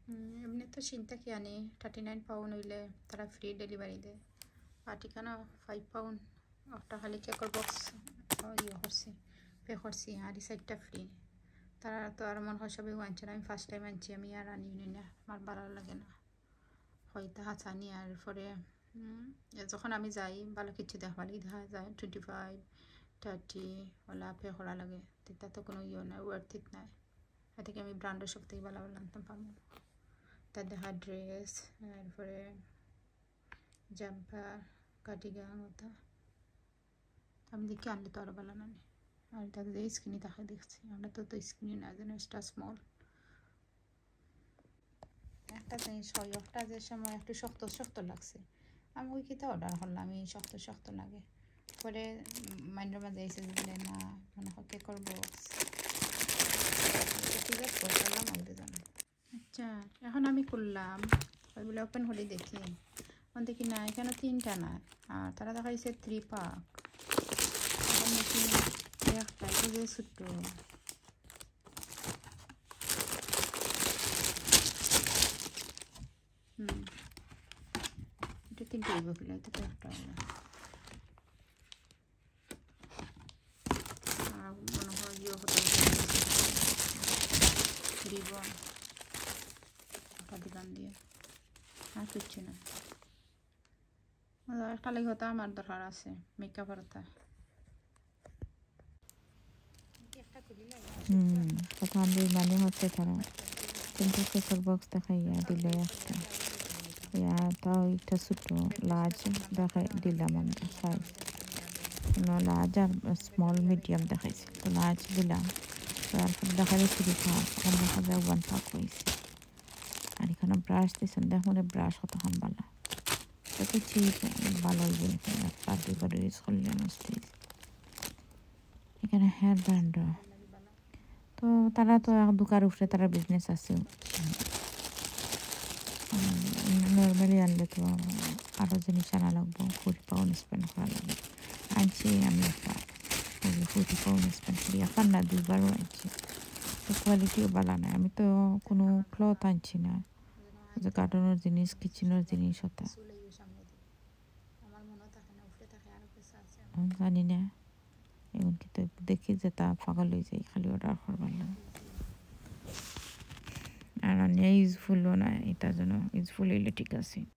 এমনি তো চিন্তা কি আনি 39 পাউন্ড হইলে তারা ফ্রি ডেলিভারি দেয় আর ঠিকানা 5 পাউন্ড একটা খালি কেকর বক্স ইয়ে করছি পে করছি আর এই সাইডটা ফ্রি তারা তো আর মন হিসাবে আনছে না আমি ফার্স্ট টাইম আনছি আমি আর আনি না আমার ভালো লাগে না হয়তো হাঁচানি আর পরে যখন আমি যাই ভালো কিছু দেখা যায় 25 30 ওলা পে করা লাগে তা তো কোনো ইয়ে নাই ওয়ার্থ ইট নাই এদিকে আমি ব্র্যান্ডের সব থেকে ভালো আনতাম পাবো তার দেখা ড্রেস এরপরে জাম্পার কার্ডিগান ওটা আমি দেখি আনলে তো আরও ভালো না আর তাদের যে স্কিনি তাকে দেখছি আমরা তো স্কিনি না যেন এটা স্মল একটা জিনিস হয় একটা যে সময় একটু শক্ত শক্ত লাগছে আমি ওই কিতা অর্ডার করলাম আমি শক্ত শক্ত লাগে পরে মাইন্ডের মাঝে এসে দিলে না মনে হয় কে করবো ঠিক আছে করলাম ওদের জন্য আচ্ছা এখন আমি করলাম ওইগুলো ওপেন হলে দেখি এখন দেখি না এখানে 3টা না আর তারা দেখাইছে 3 পাক এখন দেখি একটা যে ছোট্ট এটা 3টে হইব ফেলে এটা তো একটা হলো আর মনে হয় ইয়ে হতে রিবন একটা দোকান দিয়ে আর কিচ্ছু না একটা লেগে হতো আমার দরকার আছে মেকআপের ওটা কথা মানে হচ্ছে তারা কিন্তু কেকের বক্স দেখাইয়া দিলে একটা তাও একটা ছোটো লার্জ দেখাই দিলাম আমরা সাইজ লার্জ আর স্মল মিডিয়াম দেখাইছে তো লার্জ দিলাম তারপর দেখা যায় 3 পাক এখন দেখা যায় 1 পাক হয়েছে আর এখানে ব্রাশ দিয়েছেন দেখুন ব্রাশ কতক্ষণ ভালো এত চিপ ভালো হইবে পার্টি করে ইউজ করলে স্টিচ এখানে হেয়ার ব্যান্ড তো তারা তো দোকার উপরে তারা বিজনেস আছে নর্মালি আনলে তো আরও জিনিস আনা লাগবো 40 পাউন্ড স্পেন্ড করা লাগবে আনছি আমি একটা 40 পাউন্ড স্পেন্ড করি এখন না 2বারও আনছি তো কোয়ালিটিও ভালো না আমি তো কোনো ক্লথ আনছি না যে গার্ডেনের জিনিস কিচেনের জিনিস হতা জানি না এমন কিন্তু দেখি যে তা পাগল হয়ে যায় খালি অর্ডার করবার না আর ইউজফুলও না এটা যেন ইউজফুল হইলে ঠিক আছে